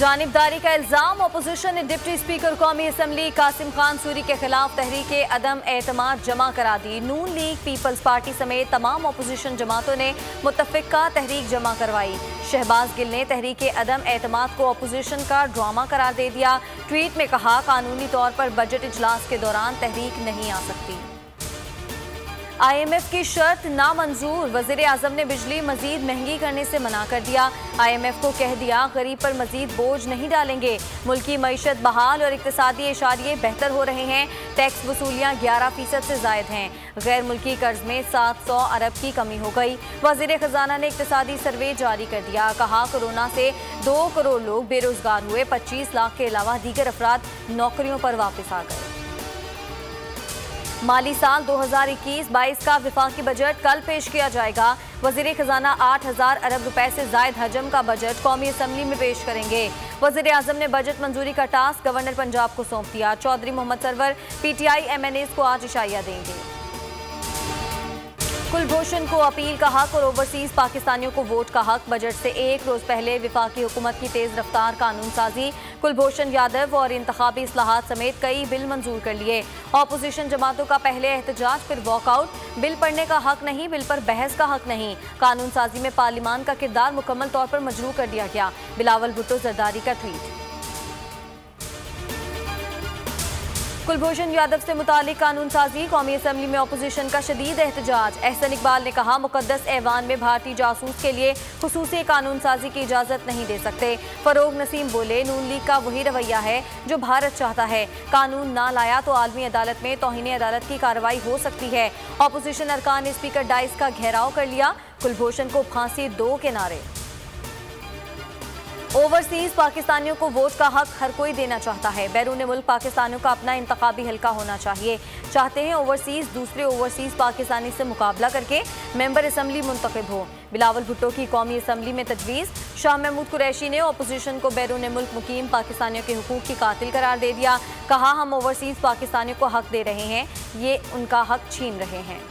जानिबदारी का इल्जाम। अपोजिशन ने डिप्टी स्पीकर कौमी असम्बली कासिम खान सूरी के खिलाफ तहरीक अदम एतमाद जमा करा दी। नून लीग, पीपल्स पार्टी समेत तमाम अपोजिशन जमातों ने मुत्तफिका तहरीक जमा करवाई। शहबाज गिल ने तहरीक अदम एतमाद को अपोजिशन का ड्रामा करार दे दिया। ट्वीट में कहा, कानूनी तौर पर बजट इजलास के दौरान तहरीक नहीं आ सकती। IMF की शर्त नामंजूर। वजीर आजम ने बिजली मजीद महंगी करने से मना कर दिया। IMF को कह दिया, गरीब पर मजीद बोझ नहीं डालेंगे। मुल्की मईशत बहाल और इक्तिसादी इशारे बेहतर हो रहे हैं। टैक्स वसूलियाँ 11% से जायद हैं। गैर मुल्की कर्ज में 700 अरब की कमी हो गई। वजीर खजाना ने इक्तिसादी सर्वे जारी कर दिया। कहा, कोरोना से 2 करोड़ लोग बेरोजगार हुए। 25 लाख के अलावा दीगर अफराद नौकरियों पर वापस आ गए। माली साल 2021-22 का विफाकी बजट कल पेश किया जाएगा। वजीर खजाना 8000 अरब रुपए से जायद हजम का बजट कौमी असम्बली में पेश करेंगे। वजीर आजम ने बजट मंजूरी का टास्क गवर्नर पंजाब को सौंप दिया। चौधरी मोहम्मद सरवर PTI MNAs को आज इशाया देंगे। कुलभूषण को अपील का हक और ओवरसीज पाकिस्तानियों को वोट का हक। बजट से एक रोज पहले विफाकी हुकूमत की तेज रफ्तार कानून साजी। कुलभूषण यादव और इंतखाबी इस्लाहात समेत कई बिल मंजूर कर लिए। अपोजिशन जमातों का पहले एहतजाज फिर वॉकआउट। बिल पढ़ने का हक नहीं, बिल पर बहस का हक नहीं। कानून साजी में पार्लिमान का किरदार मुकम्मल तौर पर मजरू कर दिया गया। बिलावल भुट्टो जरदारी का ट्वीट। कुलभूषण यादव से मुतालिक कानून साजी। कौमी असम्बली में अपोजिशन का शदीद एहतजाज। एहसन इकबाल ने कहा, मुकद्दस ऐवान में भारतीय जासूस के लिए खुसूसी कानून साजी की इजाजत नहीं दे सकते। फरोग नसीम बोले, नून लीग का वही रवैया है जो भारत चाहता है। कानून ना लाया तो आलमी अदालत में तौहीन अदालत की कार्रवाई हो सकती है। अपोजिशन अरकान ने स्पीकर डाइस का घेराव कर लिया। कुलभूषण को फांसी दो के नारे। ओवरसीज पाकिस्तानियों को वोट का हक हर कोई देना चाहता है। बैरून मुल्क पाकिस्तानियों का अपना इंतखाबी हल्का होना चाहिए। चाहते हैं ओवरसीज दूसरे ओवरसीज पाकिस्तानी से मुकाबला करके मेंबर असम्बली मुंतखब हो। बिलावल भुट्टो की कौमी असम्बली में तजवीज़। शाह महमूद कुरैशी ने अपोजिशन को बैरून मुल्क मुकीम पाकिस्तानियों के हुकूक की कातिल करार दे दिया। कहा, हम ओवरसीज पाकिस्तानियों को हक दे रहे हैं, ये उनका हक छीन रहे हैं।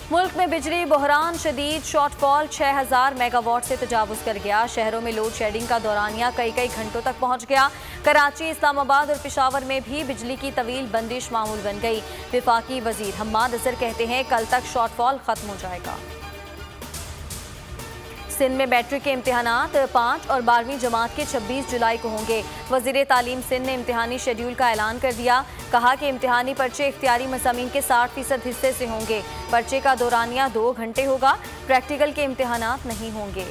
मुल्क में बिजली बहरान शदीद। शॉर्टफॉल 6000 मेगावाट से तजावुज कर गया। शहरों में लोड शेडिंग का दौरानिया कई घंटों तक पहुंच गया। कराची, इस्लामाबाद और पेशावर में भी बिजली की तवील बंदिश मामूल बन गई। विफाकी वजीर हम्माद अजहर कहते हैं, कल तक शॉर्टफॉल खत्म हो जाएगा। सिंध में मैट्रिक के इम्तिहानात 5 और 12वीं जमात के 26 जुलाई को होंगे। वजीर तालीम सिंध ने इम्तिहानी शेड्यूल का ऐलान कर दिया। कहा कि इम्तिहानी पर्चे इख्तियारी मज़ामीन के 60% हिस्से से होंगे। पर्चे का दौरानिया 2 घंटे होगा। प्रैक्टिकल के इम्तिहानात नहीं होंगे।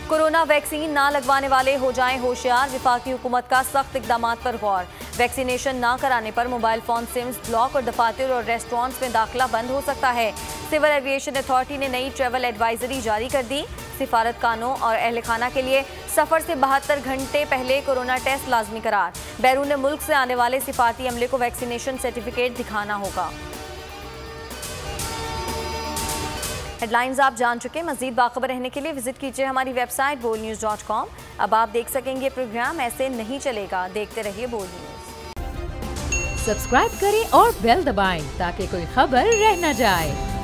कोरोना वैक्सीन ना लगवाने वाले हो जाएं होशियार। विफाकी हुकूमत का सख्त इकदामात पर गौर। वैक्सीनेशन ना कराने पर मोबाइल फोन सिम्स, ब्लॉक और दफातर और रेस्टोरेंट्स में दाखिला बंद हो सकता है। सिविल एविएशन अथॉरिटी ने नई ट्रैवल एडवाइजरी जारी कर दी। सिफारतखानों और अहल खाना के लिए सफर से 72 घंटे पहले कोरोना टेस्ट लाजमी करार। बैरून मुल्क से आने वाले सिफारती अमले को वैक्सीनेशन सर्टिफिकेट दिखाना होगा। हेडलाइंस आप जान चुके। मजीद बाखबर रहने के लिए विजिट कीजिए हमारी वेबसाइट bolnews.com। अब आप देख सकेंगे प्रोग्राम ऐसे नहीं चलेगा। देखते रहिए बोल न्यूज। सब्सक्राइब करें और बेल दबाएं ताकि कोई खबर रह न जाए।